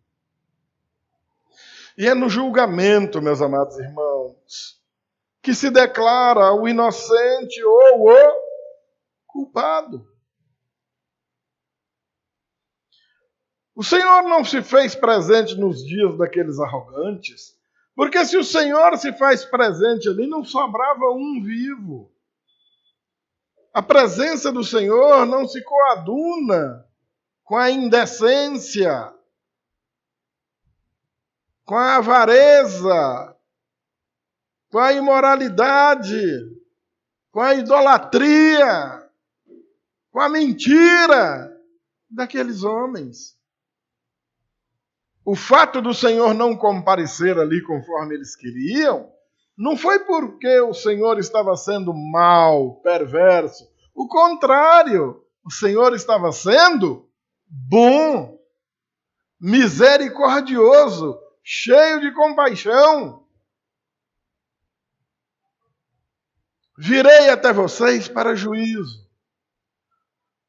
E é no julgamento, meus amados irmãos, que se declara o inocente ou o culpado. O Senhor não se fez presente nos dias daqueles arrogantes, porque se o Senhor se faz presente ali, não sobrava um vivo. A presença do Senhor não se coaduna com a indecência, com a avareza, com a imoralidade, com a idolatria, com a mentira daqueles homens. O fato do Senhor não comparecer ali conforme eles queriam, não foi porque o Senhor estava sendo mau, perverso. O contrário, o Senhor estava sendo bom, misericordioso, cheio de compaixão. Virei até vocês para juízo.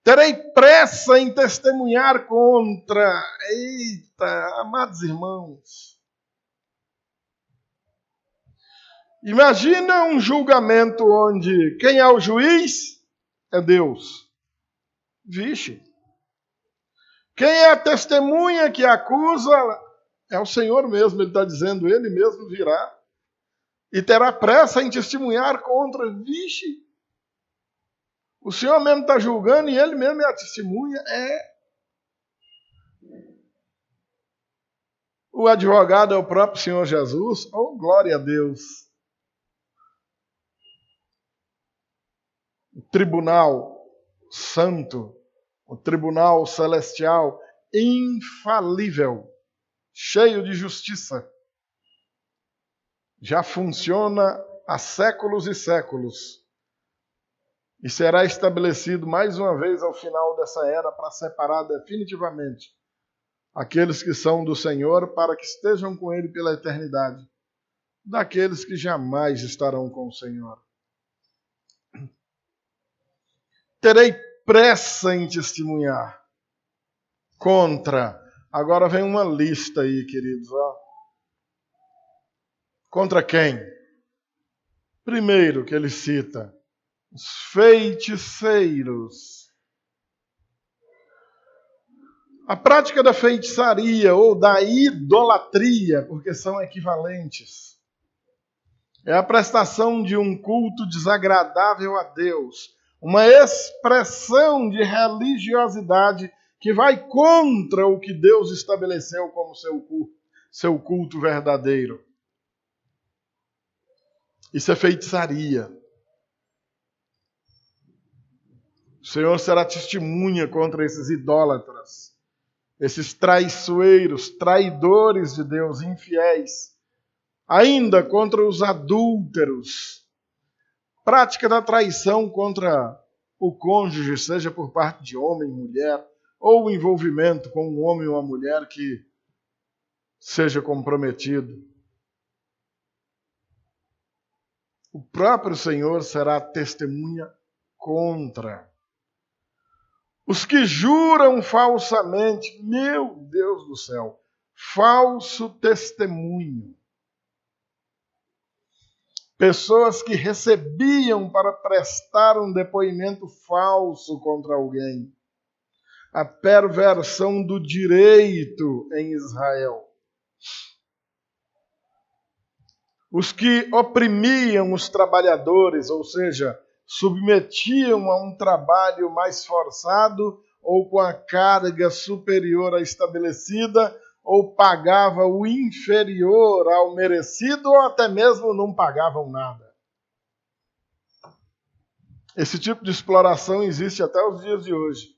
Terei pressa em testemunhar contra. Eita, amados irmãos. Imagina um julgamento onde quem é o juiz é Deus. Vixe. Quem é a testemunha que acusa é o Senhor mesmo. Ele está dizendo, ele mesmo virá. E terá pressa em testemunhar contra. Vixe. O Senhor mesmo está julgando e Ele mesmo é a testemunha. O advogado é o próprio Senhor Jesus. Oh, glória a Deus. O tribunal santo, o tribunal celestial, infalível, cheio de justiça. Já funciona há séculos e séculos. E será estabelecido mais uma vez ao final dessa era para separar definitivamente aqueles que são do Senhor para que estejam com Ele pela eternidade, daqueles que jamais estarão com o Senhor. Terei pressa em testemunhar contra. Agora vem uma lista aí, queridos. Contra quem? Primeiro que ele cita, os feiticeiros. A prática da feitiçaria ou da idolatria, porque são equivalentes, é a prestação de um culto desagradável a Deus, uma expressão de religiosidade que vai contra o que Deus estabeleceu como seu culto verdadeiro. Isso é feitiçaria. O Senhor será testemunha contra esses idólatras, esses traiçoeiros, traidores de Deus, infiéis, ainda contra os adúlteros. Prática da traição contra o cônjuge, seja por parte de homem, mulher, ou o envolvimento com um homem ou uma mulher que seja comprometido. O próprio Senhor será testemunha contra. Os que juram falsamente, meu Deus do céu, falso testemunho. Pessoas que recebiam para prestar um depoimento falso contra alguém. A perversão do direito em Israel. Os que oprimiam os trabalhadores, ou seja, submetiam a um trabalho mais forçado ou com a carga superior à estabelecida, ou pagava o inferior ao merecido, ou até mesmo não pagavam nada. Esse tipo de exploração existe até os dias de hoje.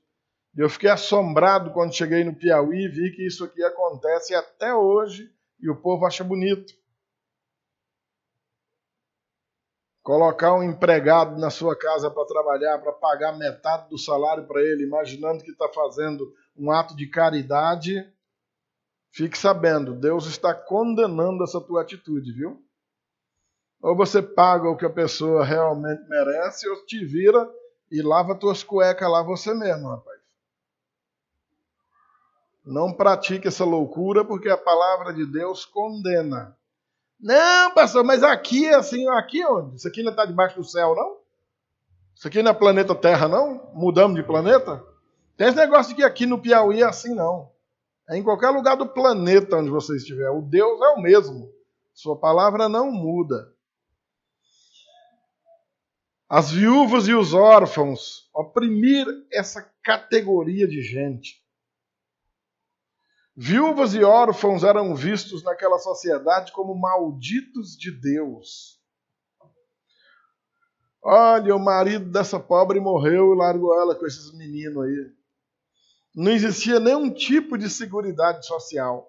E eu fiquei assombrado quando cheguei no Piauí e vi que isso aqui acontece até hoje e o povo acha bonito. Colocar um empregado na sua casa para trabalhar, para pagar metade do salário para ele, imaginando que está fazendo um ato de caridade, fique sabendo, Deus está condenando essa tua atitude, viu? Ou você paga o que a pessoa realmente merece, ou te vira e lava tuas cuecas lá você mesmo, rapaz. Não pratique essa loucura, porque a palavra de Deus condena. Não, pastor, mas aqui é assim, aqui onde? Isso aqui não está debaixo do céu, não? Isso aqui não é planeta Terra, não? Mudamos de planeta? Tem esse negócio de que aqui no Piauí é assim, não. É em qualquer lugar do planeta onde você estiver. O Deus é o mesmo. Sua palavra não muda. As viúvas e os órfãos, oprimir essa categoria de gente. Viúvas e órfãos eram vistos naquela sociedade como malditos de Deus. Olha, o marido dessa pobre morreu e largou ela com esses meninos aí. Não existia nenhum tipo de seguridade social.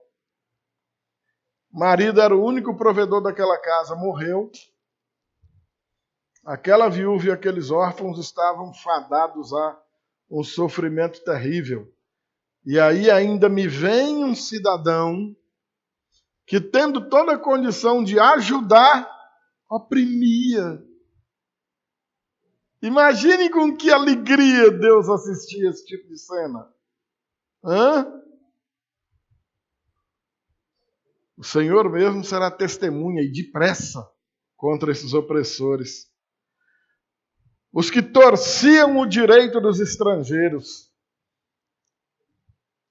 O marido era o único provedor daquela casa, morreu. Aquela viúva e aqueles órfãos estavam fadados a um sofrimento terrível. E aí ainda me vem um cidadão que, tendo toda a condição de ajudar, oprimia. Imagine com que alegria Deus assistia esse tipo de cena. O Senhor mesmo será testemunha e depressa contra esses opressores. Os que torciam o direito dos estrangeiros.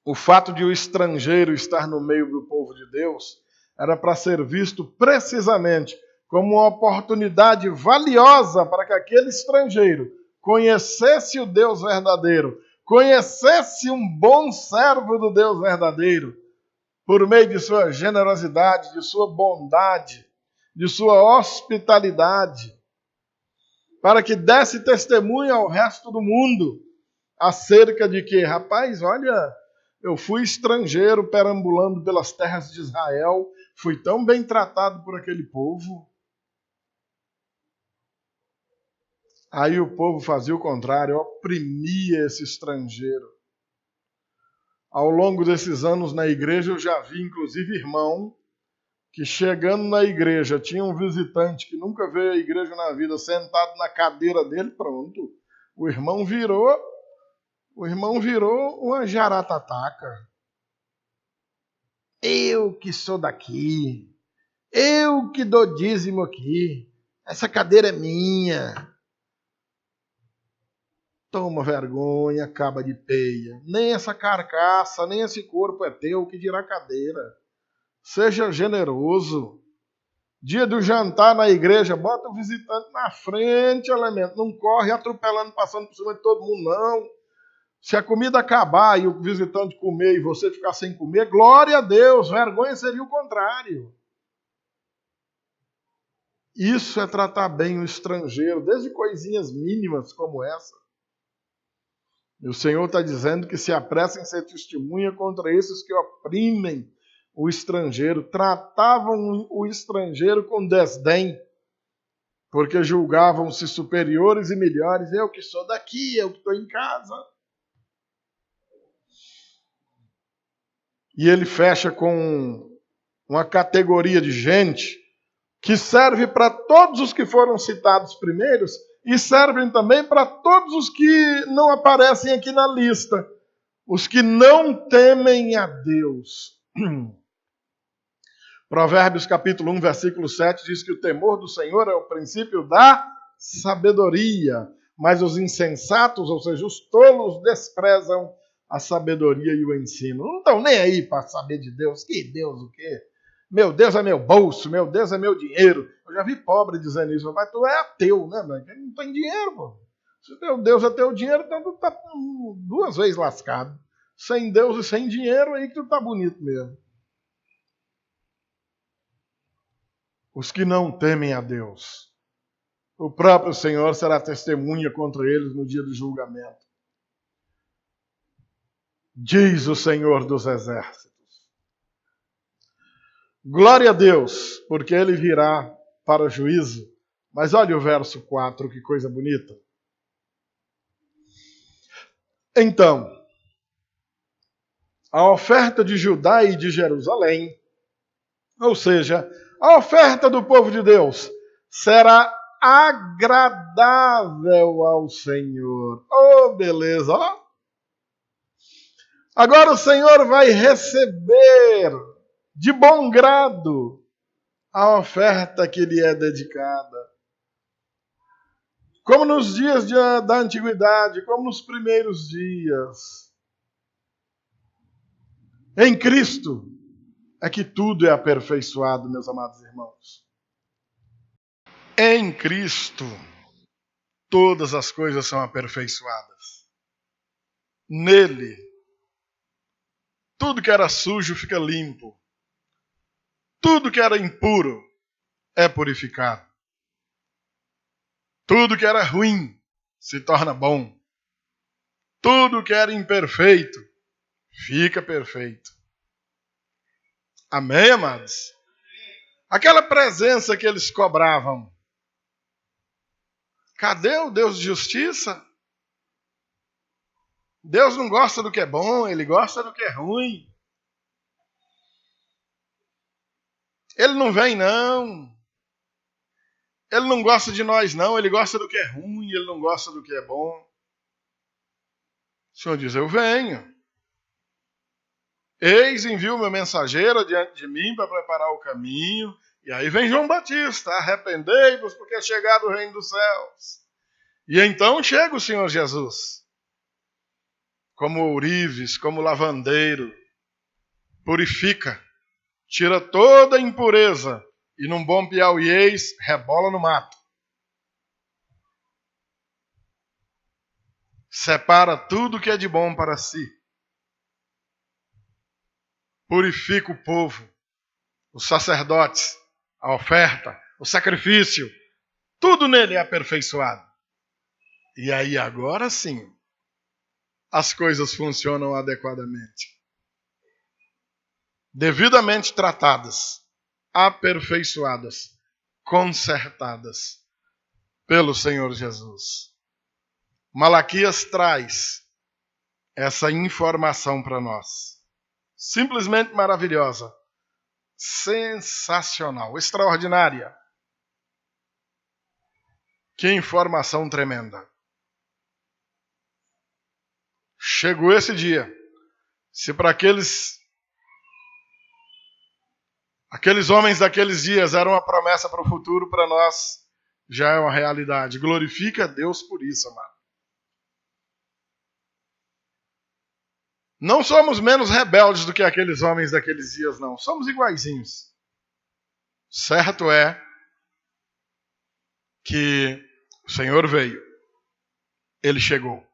O fato de o estrangeiro estar no meio do povo de Deus era para ser visto precisamente como uma oportunidade valiosa para que aquele estrangeiro conhecesse o Deus verdadeiro, conhecesse um bom servo do Deus verdadeiro, por meio de sua generosidade, de sua bondade, de sua hospitalidade, para que desse testemunho ao resto do mundo acerca de que, rapaz, olha, eu fui estrangeiro perambulando pelas terras de Israel, fui tão bem tratado por aquele povo. Aí o povo fazia o contrário, oprimia esse estrangeiro. Ao longo desses anos na igreja, eu já vi, inclusive, irmão, que chegando na igreja, tinha um visitante que nunca veio à igreja na vida, sentado na cadeira dele, pronto. O irmão virou uma jaratataca. Eu que sou daqui. Eu que dou dízimo aqui. Essa cadeira é minha. Toma vergonha, caba de peia. Nem essa carcaça, nem esse corpo é teu, que dirá cadeira. Seja generoso. Dia do jantar na igreja, bota o visitante na frente, elemento. Não corre atropelando, passando por cima de todo mundo, não. Se a comida acabar e o visitante comer e você ficar sem comer, glória a Deus, vergonha seria o contrário. Isso é tratar bem o estrangeiro, desde coisinhas mínimas como essa. E o Senhor está dizendo que se apressem em ser testemunha contra esses que oprimem o estrangeiro, tratavam o estrangeiro com desdém, porque julgavam-se superiores e melhores. Eu que sou daqui, eu que estou em casa. E ele fecha com uma categoria de gente que serve para todos os que foram citados primeiros e servem também para todos os que não aparecem aqui na lista, os que não temem a Deus. Provérbios capítulo 1, versículo 7 diz que o temor do Senhor é o princípio da sabedoria, mas os insensatos, ou seja, os tolos, desprezam a sabedoria e o ensino. Não estão nem aí para saber de Deus. Que Deus o quê? Meu Deus é meu bolso, meu Deus é meu dinheiro. Eu já vi pobre dizendo isso, mas tu é ateu, né? Mas não tem dinheiro, pô. Se teu Deus é teu dinheiro, então tu tá 2 vezes lascado. Sem Deus e sem dinheiro, aí que tu tá bonito mesmo. Os que não temem a Deus, o próprio Senhor será testemunha contra eles no dia do julgamento. Diz o Senhor dos Exércitos. Glória a Deus, porque Ele virá para o juízo. Mas olha o verso 4, que coisa bonita. Então, a oferta de Judá e de Jerusalém, ou seja, a oferta do povo de Deus, será agradável ao Senhor. Oh, beleza, ó. Agora o Senhor vai receber de bom grado a oferta que lhe é dedicada. Como nos dias da antiguidade, como nos primeiros dias. Em Cristo é que tudo é aperfeiçoado, meus amados irmãos. Em Cristo, todas as coisas são aperfeiçoadas. Nele, tudo que era sujo fica limpo. Tudo que era impuro é purificado. Tudo que era ruim se torna bom. Tudo que era imperfeito fica perfeito. Amém, amados? Aquela presença que eles cobravam. Cadê o Deus de justiça? Deus não gosta do que é bom, Ele gosta do que é ruim. Ele não vem, não. Ele não gosta de nós, não. Ele gosta do que é ruim, Ele não gosta do que é bom. O Senhor diz, eu venho. Eis, envio meu mensageiro diante de mim para preparar o caminho. E aí vem João Batista, arrependei-vos porque é chegado o reino dos céus. E então chega o Senhor Jesus. Como ourives, como lavandeiro. Purifica, tira toda a impureza. E num bom piauiês, rebola no mato. Separa tudo que é de bom para si. Purifica o povo, os sacerdotes, a oferta, o sacrifício. Tudo nele é aperfeiçoado. E aí agora sim, as coisas funcionam adequadamente. Devidamente tratadas, aperfeiçoadas, consertadas pelo Senhor Jesus. Malaquias traz essa informação para nós. Simplesmente maravilhosa. Sensacional, extraordinária. Que informação tremenda. Chegou esse dia. Se para aqueles homens daqueles dias era uma promessa para o futuro, para nós já é uma realidade. Glorifica a Deus por isso, amado. Não somos menos rebeldes do que aqueles homens daqueles dias, não. Somos iguaizinhos. Certo é que o Senhor veio. Ele chegou.